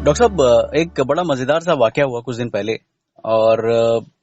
Doctor साहब, एक बड़ा मजेदार सा वाकया हुआ कुछ दिन पहले। और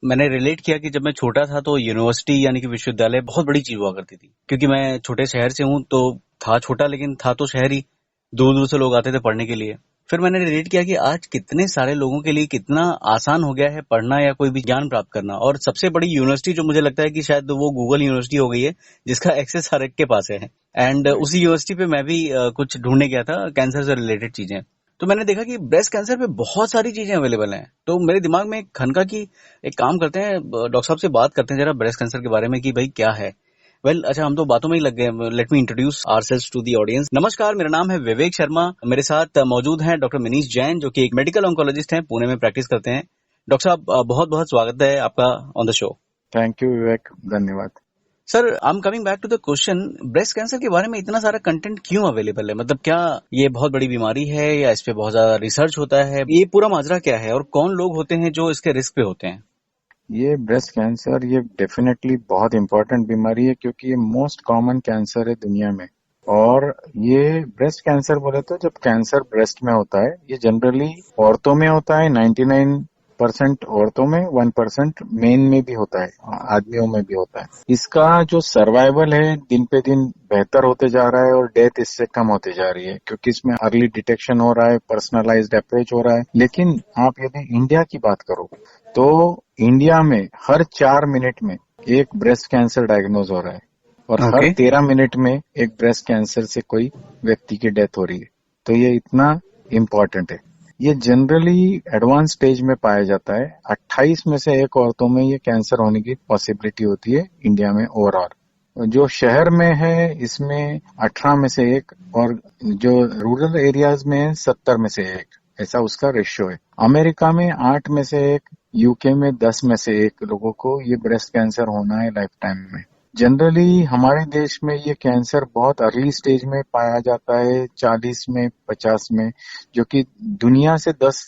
मैंने रिलेट किया कि जब मैं छोटा था तो यूनिवर्सिटी यानी कि विश्वविद्यालय बहुत बड़ी चीज हुआ करती थी, क्योंकि मैं छोटे शहर से हूँ। तो था छोटा, लेकिन था तो शहर ही। दूर दूर से लोग आते थे पढ़ने के लिए। फिर मैंने रिलेट किया कि आज कितने सारे लोगों के लिए कितना आसान हो गया है पढ़ना या कोई भी ज्ञान प्राप्त करना। और सबसे बड़ी यूनिवर्सिटी जो मुझे लगता है कि शायद वो गूगल यूनिवर्सिटी हो गई है, जिसका एक्सेस हर एक के पास है। एंड उसी यूनिवर्सिटी पे मैं भी कुछ ढूंढने गया था, कैंसर से रिलेटेड चीजें। तो मैंने देखा कि ब्रेस्ट कैंसर पे बहुत सारी चीजें अवेलेबल हैं। तो मेरे दिमाग में एक खनका की एक काम करते हैं, डॉक्टर साहब से बात करते हैं जरा ब्रेस्ट कैंसर के बारे में कि भाई क्या है। अच्छा, हम तो बातों में ही लग गए। Let me introduce ourselves to the audience. नमस्कार, मेरा नाम है विवेक शर्मा। मेरे साथ मौजूद हैं डॉक्टर मनीष जैन, जो कि एक मेडिकल ऑन्कोलॉजिस्ट हैं, पुणे में प्रैक्टिस करते हैं। डॉक्टर साहब, बहुत बहुत स्वागत है आपका on the show. Thank you Vivek, धन्यवाद। Sir, I am coming back to the question, breast cancer के बारे में इतना सारा कंटेंट क्यों अवेलेबल है? मतलब क्या ये बहुत बड़ी बीमारी है या इस पे बहुत ज्यादा रिसर्च होता है? ये पूरा माजरा क्या है और कौन लोग होते हैं जो इसके रिस्क पे होते हैं? ये ब्रेस्ट कैंसर ये डेफिनेटली बहुत इंपॉर्टेंट बीमारी है, क्योंकि ये मोस्ट कॉमन कैंसर है दुनिया में। और ये ब्रेस्ट कैंसर बोले तो जब कैंसर ब्रेस्ट में होता है, ये जनरली औरतों में होता है 99% औरतों में, 1% मेन में भी होता है, आदमियों में भी होता है। इसका जो सर्वाइवल है दिन पे दिन बेहतर होते जा रहा है और डेथ इससे कम होते जा रही है, क्योंकि इसमें अर्ली डिटेक्शन हो रहा है, पर्सनलाइज्ड अप्रोच हो रहा है। लेकिन आप यदि इंडिया की बात करो तो इंडिया में हर 4 मिनट में एक ब्रेस्ट कैंसर डायग्नोज हो रहा है और हर 13 मिनट में एक ब्रेस्ट कैंसर से कोई व्यक्ति की डेथ हो रही है। तो ये इतना इम्पोर्टेंट है। ये जनरली एडवांस स्टेज में पाया जाता है। 28 में से एक औरतों में ये कैंसर होने की पॉसिबिलिटी होती है इंडिया में ओवरऑल। जो शहर में है इसमें 18 में से एक, और जो रूरल एरियाज में 70 में से एक, ऐसा उसका रेशियो है। अमेरिका में 8 में से एक, यूके में 10 में से एक लोगों को ये ब्रेस्ट कैंसर होना है लाइफ टाइम में। जनरली हमारे देश में ये कैंसर बहुत अर्ली स्टेज में पाया जाता है, 40 में 50 में, जो कि दुनिया से 10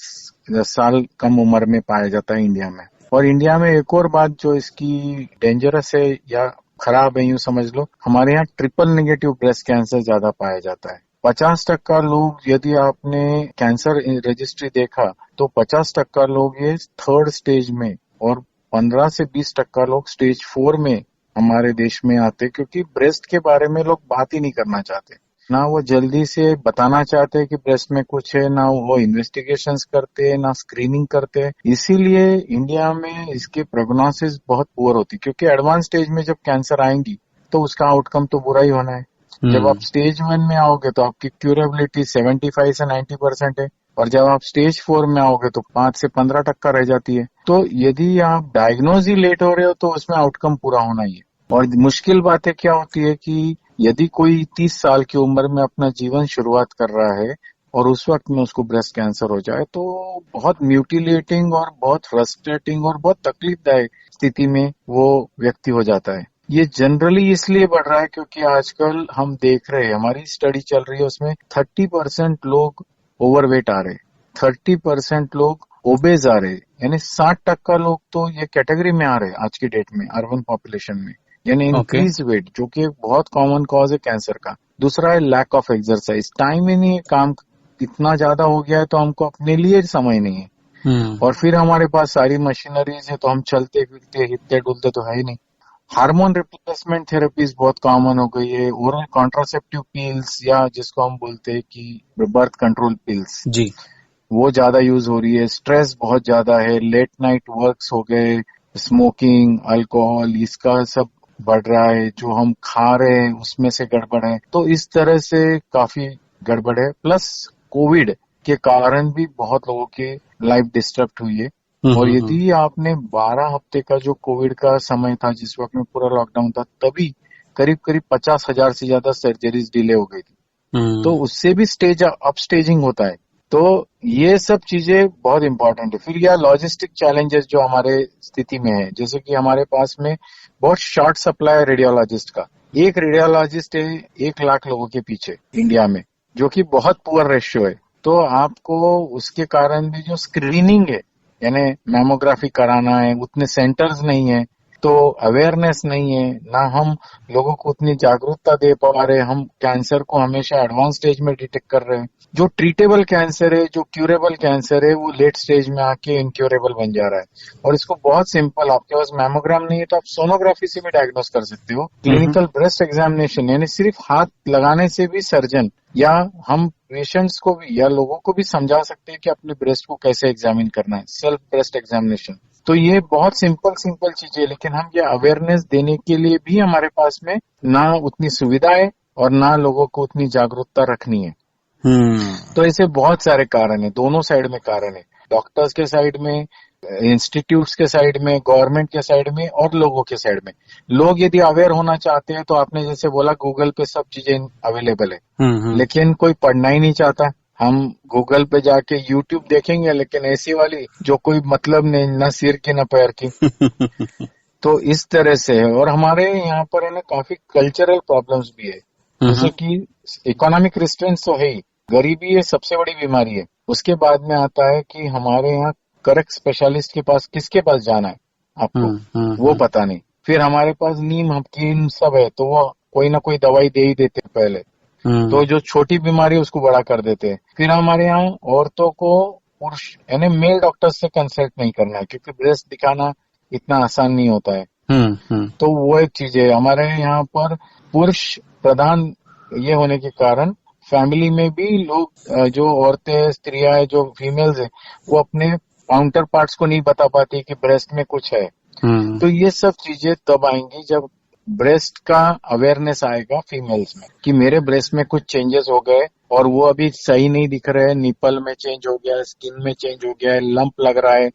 साल कम उम्र में पाया जाता है इंडिया में। और इंडिया में एक और बात जो इसकी डेंजरस है या खराब है यूं समझ लो, हमारे यहाँ ट्रिपल नेगेटिव ब्रेस्ट कैंसर ज्यादा पाया जाता है। 50% लोग, यदि आपने कैंसर रजिस्ट्री देखा तो 50% लोग ये 3rd स्टेज में और 15 से 20% लोग स्टेज 4 में हमारे देश में आते, क्योंकि ब्रेस्ट के बारे में लोग बात ही नहीं करना चाहते, ना वो जल्दी से बताना चाहते कि ब्रेस्ट में कुछ है, ना वो इन्वेस्टिगेशंस करते हैं, ना स्क्रीनिंग करते हैं। इसीलिए इंडिया में इसके प्रोग्नोसिस बहुत पुअर होती, क्योंकि एडवांस स्टेज में जब कैंसर आएंगी तो उसका आउटकम तो बुरा ही होना है। जब आप स्टेज 1 में आओगे तो आपकी क्यूरेबिलिटी 75 से 90% है, और जब आप स्टेज 4 में आओगे तो 5 से 15% रह जाती है। तो यदि आप डायग्नोज ही लेट हो रहे हो तो उसमें आउटकम पूरा होना ही है। और मुश्किल बात है क्या होती है कि यदि कोई 30 साल की उम्र में अपना जीवन शुरुआत कर रहा है और उस वक्त में उसको ब्रेस्ट कैंसर हो जाए, तो बहुत म्यूटिलेटिंग और बहुत फ्रस्ट्रेटिंग और बहुत तकलीफदायक स्थिति में वो व्यक्ति हो जाता है। ये जनरली इसलिए बढ़ रहा है क्योंकि आजकल हम देख रहे हैं, हमारी स्टडी चल रही है, उसमें 30% लोग ओवरवेट आ रहे, 30% लोग ओबेज आ रहे, यानी 60% लोग तो ये कैटेगरी में आ रहे आज की डेट में अर्बन पॉपुलेशन में, यानी इंक्रीज वेट, जो कि एक बहुत कॉमन कॉज है कैंसर का। दूसरा है लैक ऑफ एक्सरसाइज, टाइम ही नहीं है, काम इतना ज्यादा हो गया है तो हमको अपने लिए समय नहीं है। और फिर हमारे पास सारी मशीनरीज है तो हम चलते फिरते हिलते डुलते तो है ही नहीं। हार्मोन रिप्लेसमेंट थेरेपीज बहुत कॉमन हो गई है, ओरल कॉन्ट्रासेप्टिव पिल्स या जिसको हम बोलते हैं कि बर्थ कंट्रोल पिल्स जी, वो ज्यादा यूज हो रही है। स्ट्रेस बहुत ज्यादा है, लेट नाइट वर्क्स हो गए, स्मोकिंग, अल्कोहल, इसका सब बढ़ रहा है। जो हम खा रहे हैं उसमें से गड़बड़ है, तो इस तरह से काफी गड़बड़ है। प्लस कोविड के कारण भी बहुत लोगों की लाइफ डिस्टर्ब हुई है। और यदि आपने 12 हफ्ते का जो कोविड का समय था, जिस वक्त में पूरा लॉकडाउन था, तभी करीब 50,000 से ज्यादा सर्जरीज डिले हो गई थी। तो उससे भी अपस्टेजिंग होता है। तो ये सब चीजें बहुत इंपॉर्टेंट है। फिर यह लॉजिस्टिक चैलेंजेस जो हमारे स्थिति में है, जैसे कि हमारे पास में बहुत शॉर्ट सप्लाई है रेडियोलॉजिस्ट का। एक रेडियोलॉजिस्ट है 1 लाख लोगों के पीछे इंडिया में, जो कि बहुत पुअर रेशियो है। तो आपको उसके कारण भी जो स्क्रीनिंग है, यानी मैमोग्राफी कराना है, उतने सेंटर्स नहीं है, तो अवेयरनेस नहीं है, ना हम लोगों को उतनी जागरूकता दे पा रहे, हम कैंसर को हमेशा एडवांस स्टेज में डिटेक्ट कर रहे हैं। जो ट्रीटेबल कैंसर है, जो क्यूरेबल कैंसर है, वो लेट स्टेज में आके इनक्यूरेबल बन जा रहा है। और इसको बहुत सिंपल, आपके पास मैमोग्राम नहीं है तो आप सोनोग्राफी से भी डायग्नोस कर सकते हो। क्लिनिकल ब्रेस्ट एग्जामिनेशन यानी सिर्फ हाथ लगाने से भी सर्जन या हम पेशेंट्स को भी या लोगों को भी समझा सकते हैं कि अपने ब्रेस्ट को कैसे एग्जामिन करना है, सेल्फ ब्रेस्ट एग्जामिनेशन। तो ये बहुत सिंपल सिंपल चीजें है, लेकिन हम ये अवेयरनेस देने के लिए भी हमारे पास में ना उतनी सुविधा है और ना लोगों को उतनी जागरूकता रखनी है। तो ऐसे बहुत सारे कारण है, दोनों साइड में कारण है, डॉक्टर्स के साइड में, इंस्टीट्यूट्स के साइड में, गवर्नमेंट के साइड में और लोगों के साइड में। लोग यदि अवेयर होना चाहते हैं तो आपने जैसे बोला गूगल पे सब चीजें अवेलेबल है, लेकिन कोई पढ़ना ही नहीं चाहता। हम गूगल पे जाके यूट्यूब देखेंगे, लेकिन ऐसी वाली जो कोई मतलब नहीं, ना सिर की ना पैर की। तो इस तरह से है। और हमारे यहाँ पर है ना काफी कल्चरल प्रॉब्लम्स भी है, जैसे कि इकोनॉमिक रिस्ट्रेंट्स तो है ही, गरीबी ये सबसे बड़ी बीमारी है। उसके बाद में आता है कि हमारे यहाँ करेक्ट स्पेशलिस्ट के पास किसके पास जाना है आपको, वो पता नहीं। फिर हमारे पास नीम हकीम सब है, तो वो कोई ना कोई दवाई दे ही देते हैं पहले, तो जो छोटी बीमारी है उसको बड़ा कर देते हैं। फिर हमारे यहाँ औरतों को पुरुष यानी मेल डॉक्टर से कंसल्ट नहीं करना है, क्योंकि ब्रेस्ट दिखाना इतना आसान नहीं होता है। तो वो एक चीज है। हमारे यहाँ पर पुरुष प्रधान ये होने के कारण फैमिली में भी लोग, जो औरतें, स्त्रियां, जो फीमेल्स है, वो अपने काउंटर पार्ट्स को नहीं बता पाती कि ब्रेस्ट में कुछ है। तो ये सब चीजें तब आएंगी जब ब्रेस्ट का अवेयरनेस आएगा फीमेल्स में कि मेरे ब्रेस्ट में कुछ चेंजेस हो गए और वो अभी सही नहीं दिख रहे हैं, निपल में चेंज हो गया है, स्किन में चेंज हो गया है, लंप लग रहा है,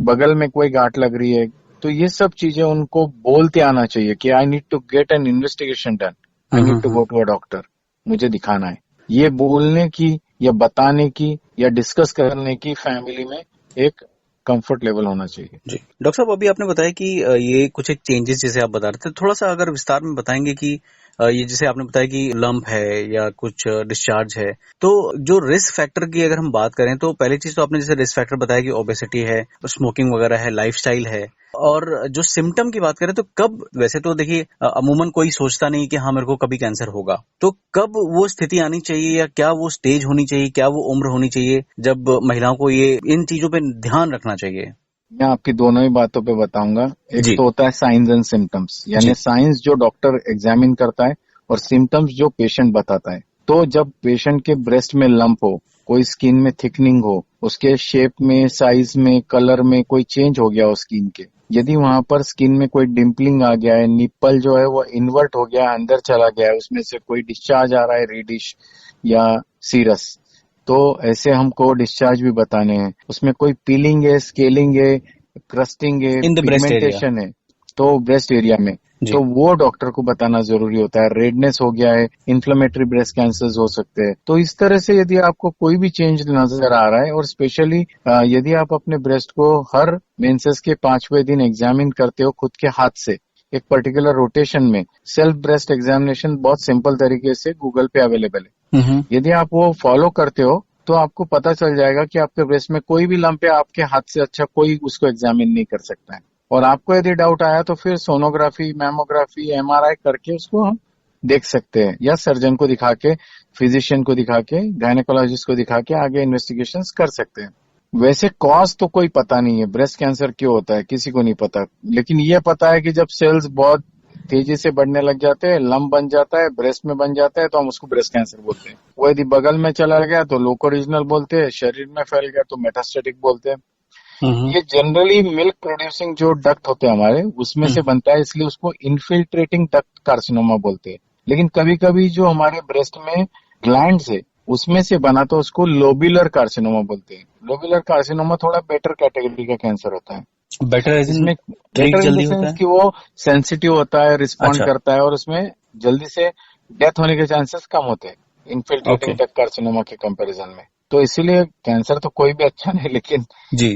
बगल में कोई गांठ लग रही है। तो ये सब चीजें उनको बोलते आना चाहिए कि I need to get an investigation done, I need to go to a doctor, मुझे दिखाना है। ये बोलने की या बताने की या डिस्कस करने की फैमिली में एक कंफर्ट लेवल होना चाहिए। जी डॉक्टर साहब, अभी आपने बताया कि ये कुछ एक चेंजेस जैसे आप बता रहे थे, थोड़ा सा अगर विस्तार में बताएंगे कि ये जैसे आपने बताया कि लंप है या कुछ डिस्चार्ज है, तो जो रिस्क फैक्टर की अगर हम बात करें तो पहली चीज तो आपने जैसे रिस्क फैक्टर बताया कि ओबेसिटी है, स्मोकिंग वगैरह है, लाइफस्टाइल है। और जो सिम्टम की बात करें तो कब, वैसे तो देखिए अमूमन कोई सोचता नहीं कि हाँ मेरे को कभी कैंसर होगा, तो कब वो स्थिति आनी चाहिए या क्या वो स्टेज होनी चाहिए, क्या वो उम्र होनी चाहिए जब महिलाओं को ये इन चीजों पे ध्यान रखना चाहिए? मैं आपकी दोनों ही बातों पे बताऊंगा। एक तो होता है साइंस एंड सिम्टम्स, यानी साइंस जो डॉक्टर एग्जामिन करता है और सिम्टम्स जो पेशेंट बताता है। तो जब पेशेंट के ब्रेस्ट में लंप हो, कोई स्किन में थिकनिंग हो, उसके शेप में, साइज में, कलर में कोई चेंज हो गया हो स्किन के, यदि वहां पर स्किन में कोई डिम्पलिंग आ गया है, निप्पल जो है वो इन्वर्ट हो गया, अंदर चला गया है, उसमें से कोई डिस्चार्ज आ रहा है, रेडिश या सीरस, तो ऐसे हमको डिस्चार्ज भी बताने हैं। उसमें कोई पीलिंग है, स्केलिंग है, क्रस्टिंग है, पिगमेंटेशन है, तो ब्रेस्ट एरिया में, तो वो डॉक्टर को बताना जरूरी होता है। रेडनेस हो गया है, इन्फ्लेमेटरी ब्रेस्ट कैंसर हो सकते हैं। तो इस तरह से यदि आपको कोई भी चेंज नजर आ रहा है, और स्पेशली यदि आप अपने ब्रेस्ट को हर मेंसेस के 5वें दिन एग्जामिन करते हो खुद के हाथ से, एक पर्टिकुलर रोटेशन में, सेल्फ ब्रेस्ट एग्जामिनेशन बहुत सिंपल तरीके से गूगल पे अवेलेबल है। यदि आप वो फॉलो करते हो तो आपको पता चल जाएगा कि आपके ब्रेस्ट में कोई भी लंप है, आपके हाथ से अच्छा कोई उसको एग्जामिन नहीं कर सकता है। और आपको यदि डाउट आया तो फिर सोनोग्राफी, मैमोग्राफी, एमआरआई करके उसको हम देख सकते हैं, या सर्जन को दिखा के, फिजिशियन को दिखा के, गायनेकोलॉजिस्ट को दिखा के आगे इन्वेस्टिगेशन कर सकते हैं। वैसे कॉज तो कोई पता नहीं है, ब्रेस्ट कैंसर क्यों होता है किसी को नहीं पता, लेकिन ये पता है कि जब सेल्स बहुत तेजी से बढ़ने लग जाते हैं, लंप बन जाता है, ब्रेस्ट में बन जाता है, तो हम उसको ब्रेस्ट कैंसर बोलते हैं। वो यदि बगल में चला गया तो लोकोरीजनल बोलते हैं, शरीर में फैल गया तो मेटास्टेटिक बोलते हैं। ये जनरली मिल्क प्रोड्यूसिंग जो डक्ट होते हैं हमारे, उसमें से बनता है, इसलिए उसको इन्फिल्ट्रेटिंग डक्ट कार्सिनोमा बोलते हैं। लेकिन कभी कभी जो हमारे ब्रेस्ट में ग्लैंड्स है उसमें से बना तो उसको लोब्यूलर कार्सिनोमा बोलते हैं। लोब्यूलर कार्सिनोमा थोड़ा बेटर कैटेगरी का कैंसर होता है। बेटर इसमें बेटर इन द सेंस कि वो सेंसिटिव होता है, रिस्पॉन्ड करता है, और उसमें जल्दी से डेथ होने के चांसेस कम होते हैं इन्फिल्ट्रेटिंग डक्ट कार्सिनोमा के कंपैरिजन में। तो इसीलिए कैंसर तो कोई भी अच्छा नहीं, लेकिन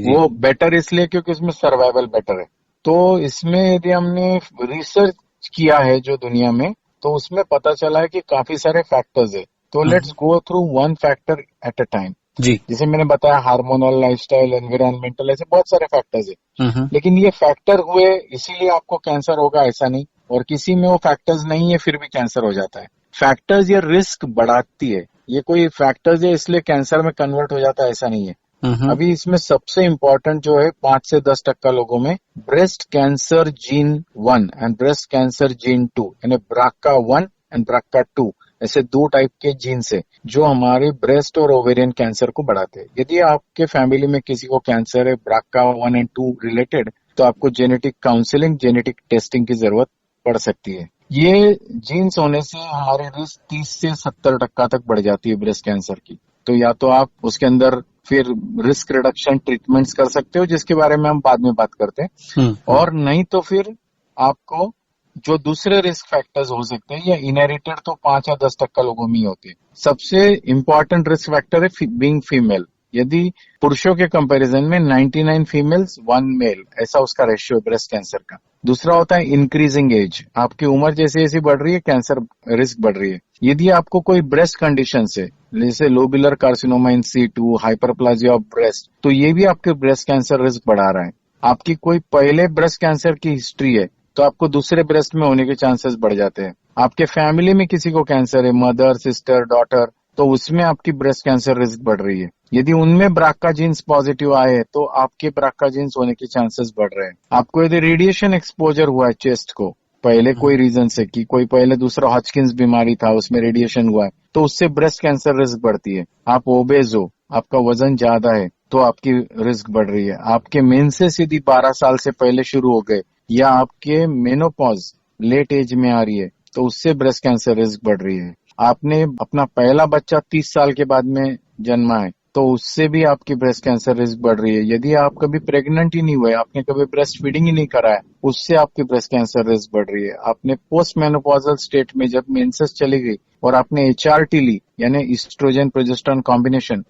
वो बेटर इसलिए क्योंकि उसमें सर्वाइवल बेटर है। तो इसमें यदि हमने रिसर्च किया है जो दुनिया में, तो उसमें पता चला है कि काफी सारे फैक्टर्स है। तो let's go through one factor at a time. जी। जैसे मैंने बताया हार्मोनल, लाइफस्टाइल, एनवायरमेंटल, ऐसे बहुत सारे फैक्टर्स है। लेकिन ये फैक्टर हुए इसीलिए आपको कैंसर होगा ऐसा नहीं, और किसी में वो फैक्टर्स नहीं है फिर भी कैंसर हो जाता है। फैक्टर्स ये रिस्क बढ़ाती है, ये कोई फैक्टर्स है इसलिए कैंसर में कन्वर्ट हो जाता है ऐसा नहीं है। अभी इसमें सबसे इम्पोर्टेंट जो है 5 से 10% लोगों में breast cancer gene 1 and breast cancer gene 2 यानी BRCA1 एंड BRCA2 ऐसे 2 टाइप के जीन है जो हमारे ब्रेस्ट और ओवेरियन कैंसर को बढ़ाते हैं। यदि आपके फैमिली में किसी को कैंसर है BRCA1 एंड 2 रिलेटेड, तो आपको जेनेटिक काउंसलिंग, जेनेटिक टेस्टिंग की जरूरत पड़ सकती है। ये जीन्स होने से हमारे रिस्क 30 से 70% तक बढ़ जाती है ब्रेस्ट कैंसर की। तो या तो आप उसके अंदर फिर रिस्क रिडक्शन ट्रीटमेंट्स कर सकते हो, जिसके बारे में हम बाद में बात करते हैं, और नहीं तो फिर आपको जो दूसरे रिस्क फैक्टर्स हो सकते हैं या इनहेरिटेड तो 5 या 10% लोगों में ही होते हैं। सबसे इम्पोर्टेंट रिस्क फैक्टर है बीइंग फीमेल। यदि पुरुषों के कंपैरिजन में 99 फीमेल्स 1 मेल ऐसा उसका रेशियो है ब्रेस्ट कैंसर का। दूसरा होता है इंक्रीजिंग एज, आपकी उम्र जैसे जैसे बढ़ रही है कैंसर रिस्क बढ़ रही है। यदि आपको कोई ब्रेस्ट कंडीशन है जैसे lobular carcinoma in situ, hyperplasia of breast, तो ये भी आपके ब्रेस्ट कैंसर रिस्क बढ़ा रहा है। आपकी कोई पहले ब्रेस्ट कैंसर की हिस्ट्री है तो आपको दूसरे ब्रेस्ट में होने के चांसेस बढ़ जाते हैं। आपके फैमिली में किसी को कैंसर है, मदर, सिस्टर, डॉटर, तो उसमें आपकी ब्रेस्ट कैंसर रिस्क बढ़ रही है। यदि उनमें BRCA जीन्स पॉजिटिव आए तो आपके BRCA जीन्स होने के चांसेस बढ़ रहे हैं। आपको यदि रेडिएशन एक्सपोजर हुआ है चेस्ट को पहले कोई रीजन से, कि कोई पहले दूसरा हॉजकिंस बीमारी था उसमें रेडिएशन हुआ है, तो उससे ब्रेस्ट कैंसर रिस्क बढ़ती है। आप ओबेज हो, आपका वजन ज्यादा है, तो आपकी रिस्क बढ़ रही है। आपके मेंसेस यदि 12 साल से पहले शुरू हो गए, या आपके मेनोपॉज लेट एज में आ रही है, तो उससे ब्रेस्ट कैंसर रिस्क बढ़ रही है। आपने अपना पहला बच्चा 30 साल के बाद में जन्मा है, तो उससे भी आपकी ब्रेस्ट कैंसर रिस्क बढ़ रही है। यदि आप कभी प्रेग्नेंट ही नहीं हुए, आपने कभी ब्रेस्ट फीडिंग ही नहीं करा है, उससे आपकी ब्रेस्ट कैंसर रिस्क बढ़ रही है। आपने पोस्ट मेनोपॉजल स्टेट में जब मेंसेस चली गई और आपने HRT ली यानी ईस्ट्रोजन प्रोजेस्टेरोन कॉम्बिनेशन,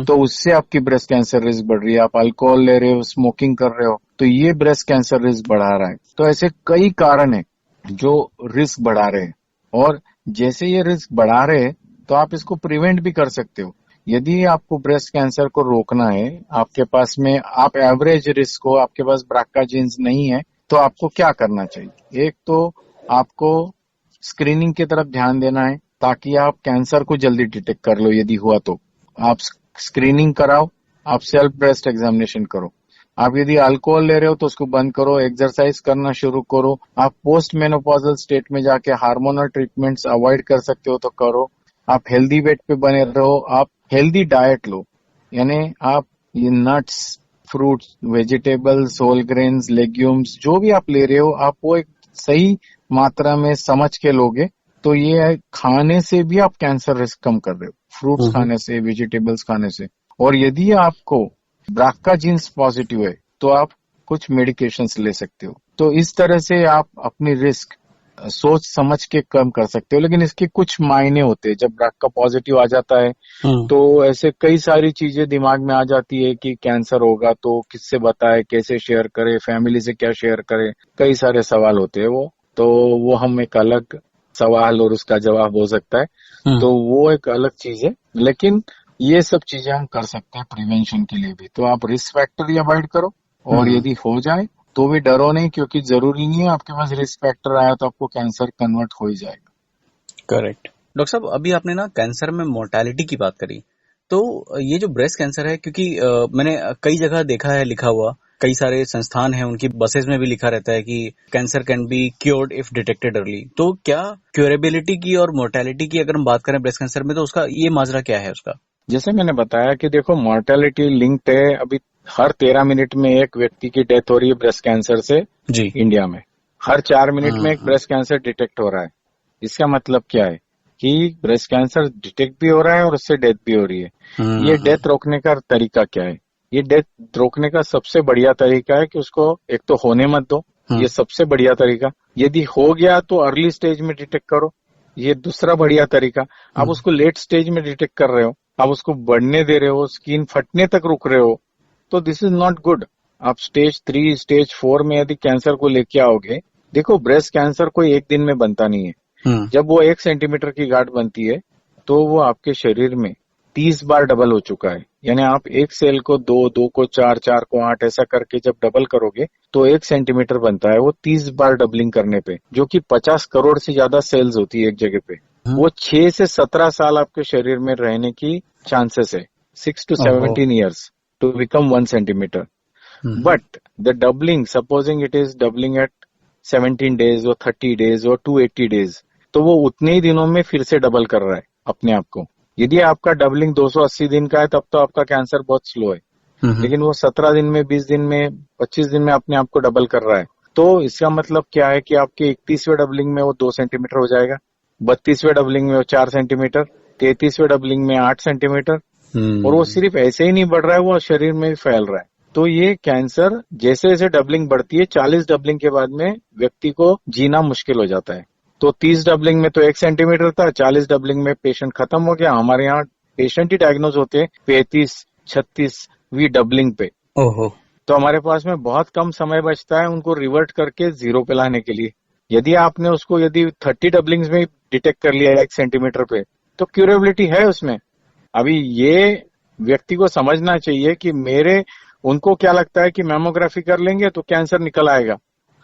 तो उससे आपकी ब्रेस्ट कैंसर रिस्क बढ़ रही है। आप अल्कोहल ले रहे हो, स्मोकिंग कर रहे हो, तो ये ब्रेस्ट कैंसर रिस्क बढ़ा रहा है। तो ऐसे कई कारण है जो रिस्क बढ़ा रहे हैं, और जैसे ये रिस्क बढ़ा रहे हैं तो आप इसको प्रिवेंट भी कर सकते हो। यदि आपको ब्रेस्ट कैंसर को रोकना है, आपके पास में आप एवरेज रिस्क हो, आपके पास BRCA जीन्स नहीं है, तो आपको क्या करना चाहिए? एक तो आपको स्क्रीनिंग की तरफ ध्यान देना है ताकि आप कैंसर को जल्दी डिटेक्ट कर लो। यदि हुआ तो आप स्क्रीनिंग कराओ, आप सेल्फ ब्रेस्ट एग्जामिनेशन करो। आप यदि अल्कोहल ले रहे हो तो उसको बंद करो, एक्सरसाइज करना शुरू करो। आप पोस्ट मेनोपॉजल स्टेट में जाके हार्मोनल ट्रीटमेंट्स अवॉइड कर सकते हो तो करो। आप हेल्दी वेट पे बने रहो, आप हेल्दी डाइट लो, यानी आप ये nuts, fruits, vegetables, whole grains, legumes जो भी आप ले रहे हो, आप वो एक सही मात्रा में समझ के लोगे, तो ये खाने से भी आप कैंसर रिस्क कम कर रहे हो, फ्रूट्स खाने से, वेजिटेबल्स खाने से। और यदि आपको BRCA जीन्स पॉजिटिव है तो आप कुछ मेडिकेशंस ले सकते हो। तो इस तरह से आप अपनी रिस्क सोच समझ के कम कर सकते हो। लेकिन इसके कुछ मायने होते हैं। जब BRCA पॉजिटिव आ जाता है तो ऐसे कई सारी चीजें दिमाग में आ जाती है कि कैंसर होगा तो किससे बताए, कैसे शेयर करे, फैमिली से क्या शेयर करे, कई सारे सवाल होते हैं। वो हम एक अलग सवाल और उसका जवाब हो सकता है, तो वो एक अलग चीज है। लेकिन ये सब चीजें हम कर सकते हैं प्रिवेंशन के लिए भी। तो आप रिस्क फैक्टर ही अवॉइड करो, और यदि हो जाए तो भी डरो नहीं, क्योंकि जरूरी नहीं है आपके पास रिस्क फैक्टर आया तो आपको कैंसर कन्वर्ट हो ही जाएगा। करेक्ट। डॉक्टर साहब, अभी आपने ना कैंसर में मोर्टेलिटी की बात करी, तो ये जो ब्रेस्ट कैंसर है, क्योंकि मैंने कई जगह देखा है लिखा हुआ, कई सारे संस्थान हैं उनकी बसेस में भी लिखा रहता है कि cancer can be cured if detected early. तो क्या क्योरेबिलिटी की और मोर्टेलिटी की अगर हम बात करें ब्रेस्ट कैंसर में, तो उसका ये माजरा क्या है उसका? जैसे मैंने बताया कि देखो मोर्टेलिटी लिंक्ड है। अभी हर 13 मिनट में एक व्यक्ति की डेथ हो रही है ब्रेस्ट कैंसर से जी। इंडिया में हर 4 मिनट में एक ब्रेस्ट कैंसर डिटेक्ट हो रहा है। इसका मतलब क्या है कि ब्रेस्ट कैंसर डिटेक्ट भी हो रहा है और उससे डेथ भी हो रही है। ये डेथ रोकने का तरीका क्या है? ये डेथ रोकने का सबसे बढ़िया तरीका है कि उसको एक तो होने मत दो, ये सबसे बढ़िया तरीका। यदि हो गया तो अर्ली स्टेज में डिटेक्ट करो, ये दूसरा बढ़िया तरीका। आप उसको लेट स्टेज में डिटेक्ट कर रहे हो, आप उसको बढ़ने दे रहे हो, स्किन फटने तक रुक रहे हो, तो दिस इज नॉट गुड। आप स्टेज 3, स्टेज 4 में यदि कैंसर को लेके आओगे, देखो ब्रेस्ट कैंसर कोई एक दिन में बनता नहीं है। जब वो 1 सेंटीमीटर की गांठ बनती है तो वो आपके शरीर में 30 बार डबल हो चुका है। यानी आप एक सेल को 2, 2 को 4, 4 को 8 ऐसा करके जब डबल करोगे तो 1 सेंटीमीटर बनता है, वो 30 बार डबलिंग करने पे, जो कि 50 करोड़ से ज्यादा सेल्स होती है एक जगह पे। हम्म। वो 6 से 17 साल आपके शरीर में रहने की चांसेस है, 6 to ओहो। 17 years to become 1 centimeter. Hmm. But the doubling, supposing it is doubling at 17 days or 30 days or 280 days, तो वो उतने ही दिनों में फिर से डबल कर रहा है अपने आप को। यदि आपका डबलिंग 280 दिन का है तब तो आपका कैंसर बहुत स्लो है, हम्म। लेकिन वो 17 दिन में, 20 दिन में, 25 दिन में अपने आप को डबल कर रहा है। तो इसका मतलब क्या है कि आपके 31वें डबलिंग में वो 2 सेंटीमीटर हो जाएगा, 32वें डबलिंग में वो 4 सेंटीमीटर, 33वें डबलिंग में 8 सेंटीमीटर, और वो हम्म। सिर्फ ऐसे ही नहीं बढ़ रहा है, वो शरीर में भी फैल रहा है। तो ये कैंसर जैसे जैसे डबलिंग बढ़ती है, 40 डबलिंग के बाद में व्यक्ति को जीना मुश्किल हो जाता है। तो 30 डबलिंग में तो 1 सेंटीमीटर था, 40 डबलिंग में पेशेंट खत्म हो गया। हमारे यहाँ पेशेंट ही डायग्नोज होते हैं 35-36वीं डबलिंग पे। ओहो। तो हमारे पास में बहुत कम समय बचता है उनको रिवर्ट करके जीरो पे लाने के लिए। यदि आपने उसको यदि 30 डबलिंग्स में डिटेक्ट कर लिया 1 सेंटीमीटर पे, तो क्यूरेबिलिटी है उसमें। अभी ये व्यक्ति को समझना चाहिए कि उनको क्या लगता है कि मैमोग्राफी कर लेंगे तो कैंसर निकल आएगा।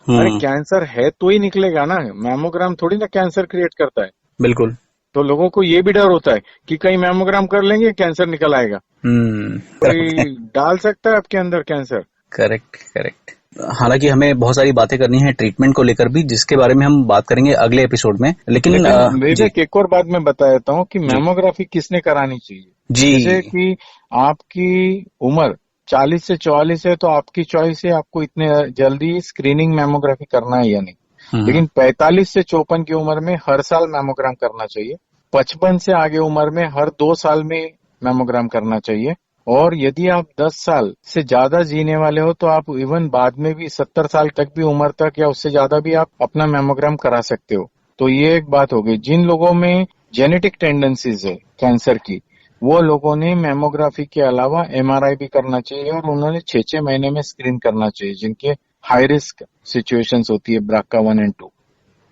अरे हम्म। कैंसर है तो ही निकलेगा ना, मैमोग्राम थोड़ी ना कैंसर क्रिएट करता है। बिल्कुल। तो लोगों को ये भी डर होता है कि कहीं मैमोग्राम कर लेंगे कैंसर निकल आएगा। करेक्ट है। कोई डाल सकता है आपके अंदर कैंसर? Correct correct. हालांकि हमें बहुत सारी बातें करनी है ट्रीटमेंट को लेकर भी, जिसके बारे में हम बात करेंगे अगले एपिसोड में, लेकिन लेकिन जी विवेक, एक और बात मैं बता देता हूँ कि जी मैमोग्राफी किसने करानी चाहिए। जी। जैसे कि आपकी उम्र 40 से 44 है तो आपकी चॉइस है, आपको इतने जल्दी स्क्रीनिंग मैमोग्राफी करना है या नहीं। हम्म। लेकिन 45 से 54 की उम्र में हर साल मैमोग्राम करना चाहिए। 55 से आगे उम्र में हर 2 साल में मैमोग्राम करना चाहिए। और यदि आप 10 साल से ज्यादा जीने वाले हो तो आप इवन बाद में भी 70 साल तक भी उम्र तक या उससे ज्यादा भी आप अपना मैमोग्राम करा सकते हो। तो ये एक बात हो गई। जिन लोगों में जेनेटिक टेंडेंसीज है कैंसर की, वो लोगों ने मैमोग्राफी के अलावा एमआरआई भी करना चाहिए, और उन्होंने 6-6 महीने में स्क्रीन करना चाहिए जिनके हाई रिस्क सिचुएशंस होती है BRCA 1 and 2।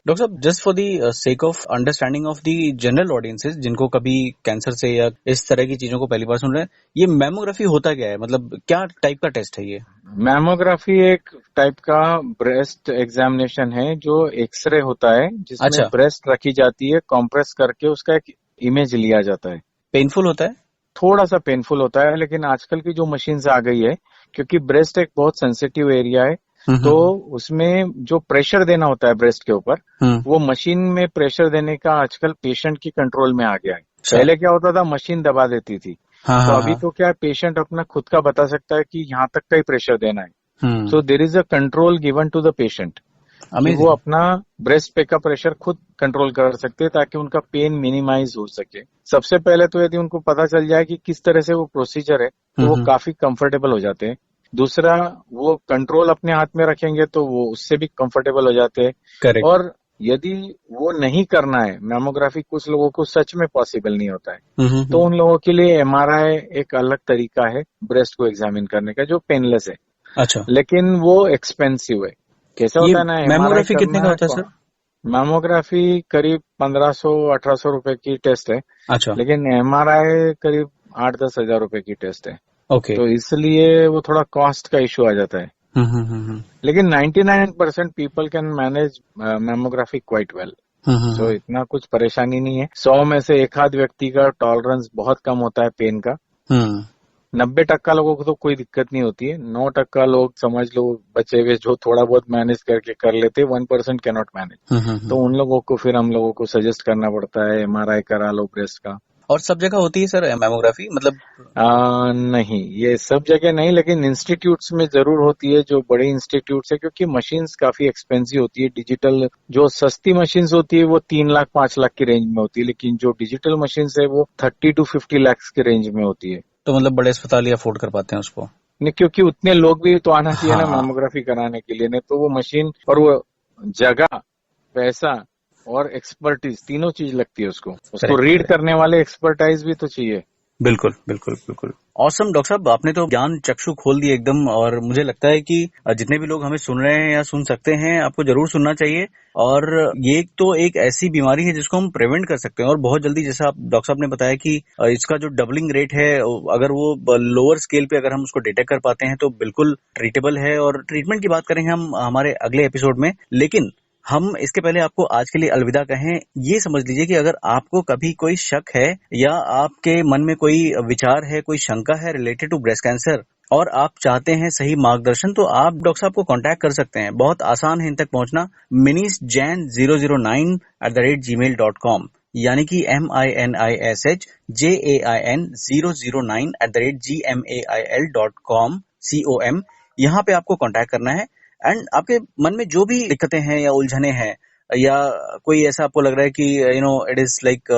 डॉक्टर साहब, just for the sake of understanding of the general audiences जिनको कभी कैंसर से या इस तरह की चीजों को पहली बार सुन रहे हैं, ये मैमोग्राफी होता क्या है? मतलब क्या टाइप का टेस्ट है ये? मैमोग्राफी एक टाइप का ब्रेस्ट एग्जामिनेशन है, जो एक्सरे होता है जिसमें अच्छा। ब्रेस्ट रखी जाती है, कॉम्प्रेस करके उसका एक इमेज लिया जाता है। पेनफुल होता है? थोड़ा सा पेनफुल होता है, लेकिन आजकल की जो मशीन्स आ गई है, क्योंकि ब्रेस्ट एक बहुत सेंसिटिव एरिया है, तो हम्म। उसमें जो प्रेशर देना होता है ब्रेस्ट के ऊपर, हम्म। वो मशीन में प्रेशर देने का आजकल पेशेंट की कंट्रोल में आ गया है। अच्छा। पहले क्या होता था, मशीन दबा देती थी। हाँ तो हाँ अभी हाँ। तो क्या है, पेशेंट अपना खुद का बता सकता है कि यहाँ तक का ही प्रेशर देना है। Hmm. So there is a control given to the patient कि वो अमेजिंग। अपना ब्रेस्ट पे का प्रेशर खुद कंट्रोल कर सकते हैं, ताकि उनका पेन मिनिमाइज हो सके। सबसे पहले तो यदि उनको पता चल जाए कि किस तरह से वो प्रोसीजर है, तो वो हम्म। काफी कंफर्टेबल हो जाते हैं। दूसरा, वो कंट्रोल अपने हाथ में रखेंगे तो वो उससे भी कंफर्टेबल हो जाते हैं। करेक्ट। और यदि वो नहीं करना है मैमोग्राफी, कुछ लोगों को सच में पॉसिबल नहीं होता है, तो उन लोगों के लिए एमआरआई एक अलग तरीका है ब्रेस्ट को एग्जामिन करने का, जो पेनलेस है, अच्छा। लेकिन वो एक्सपेंसिव है। कैसा ये होता है ना, एमआरआई मैमोग्राफी कितने का करना होता है है। सर? मैमोग्राफी करीब 1500-1800 रुपए की टेस्ट है, अच्छा। लेकिन एमआरआई करीब 8-10 हजार रुपए की टेस्ट है। ओके। तो इसलिए वो थोड़ा कॉस्ट का इशू आ जाता है। हम्म। लेकिन 99% people can manage mammography quite well. So hmm. इतना कुछ परेशानी नहीं है। 100 में से एक आध व्यक्ति का टॉलरेंस बहुत कम होता है पेन का। हम्म। 90% लोगों को तो कोई दिक्कत नहीं होती है। 9% लोग समझ लो बचे हुए जो थोड़ा बहुत मैनेज करके कर लेते हैं, 1% कैन नॉट मैनेज। तो उन लोगों को फिर हम लोगों को सजेस्ट करना पड़ता है एमआरआई करा लो ब्रेस्ट का। और सब जगह होती है सर मैमोग्राफी, मतलब? नहीं, ये सब जगह नहीं, लेकिन इंस्टीट्यूट्स में जरूर होती है, जो बड़े इंस्टीट्यूट्स है, क्योंकि मशीन्स काफी एक्सपेंसिव होती है। डिजिटल जो सस्ती मशीन्स होती है वो 3 लाख 5 लाख की रेंज में होती है, लेकिन जो डिजिटल मशीन्स है वो 30 to 50 लाख की रेंज में होती है। तो मतलब बड़े अस्पताल ही अफोर्ड कर पाते हैं उसको? नहीं, क्योंकि उतने लोग भी तो आना चाहिए ना हाँ। मैमोग्राफी कराने के लिए, नहीं तो वो मशीन और वो जगह, पैसा और एक्सपर्टीज, तीनों चीज लगती है उसको करेक्ट रीड करेक्ट। करने वाले एक्सपर्टाइज भी तो चाहिए। बिल्कुल बिल्कुल बिल्कुल। ऑसम डॉक्टर साहब, आपने तो ज्ञान चक्षु खोल दिए एकदम, और मुझे लगता है कि जितने भी लोग हमें सुन रहे हैं या सुन सकते हैं, आपको जरूर सुनना चाहिए। और ये तो एक ऐसी बीमारी है जिसको हम प्रिवेंट कर सकते हैं, और बहुत जल्दी, जैसा आप डॉक्टर साहब ने बताया कि इसका जो डबलिंग रेट है, अगर वो लोअर स्केल पे अगर हम उसको डिटेक्ट कर पाते हैं तो बिल्कुल ट्रीटेबल है। और ट्रीटमेंट की बात करेंगे हम हमारे अगले एपिसोड में, लेकिन हम इसके पहले आपको आज के लिए अलविदा कहें। ये समझ लीजिए कि अगर आपको कभी कोई शक है या आपके मन में कोई विचार है, कोई शंका है रिलेटेड टू ब्रेस्ट कैंसर, और आप चाहते हैं सही मार्गदर्शन, तो आप डॉक्टर साहब को कांटेक्ट कर सकते हैं। बहुत आसान है इन तक पहुंचना। MinishJain009@gmail.com, यानी कि MinishJain009@gmail.com यहाँ पे आपको कांटेक्ट करना है। एंड आपके मन में जो भी दिक्कतें हैं या उलझने हैं, या कोई ऐसा आपको लग रहा है कि it is like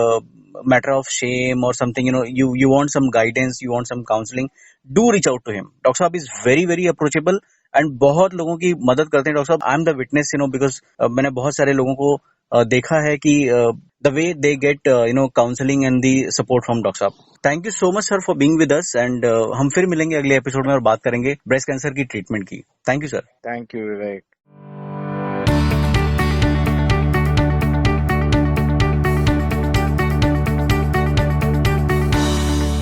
matter of shame और something, you want some guidance, you want some counselling, do reach out to him. Doctor साहब is very very approachable and बहुत लोगों की मदद करते हैं डॉक्टर साहब। I am the witness, because मैंने बहुत सारे लोगों को देखा है कि the way they get counselling and the support from doctor साहब। Thank you so much sir for being with us, and हम फिर मिलेंगे अगले एपिसोड में और बात करेंगे ब्रेस्ट कैंसर की ट्रीटमेंट की। Thank you sir. Thank you Vivek.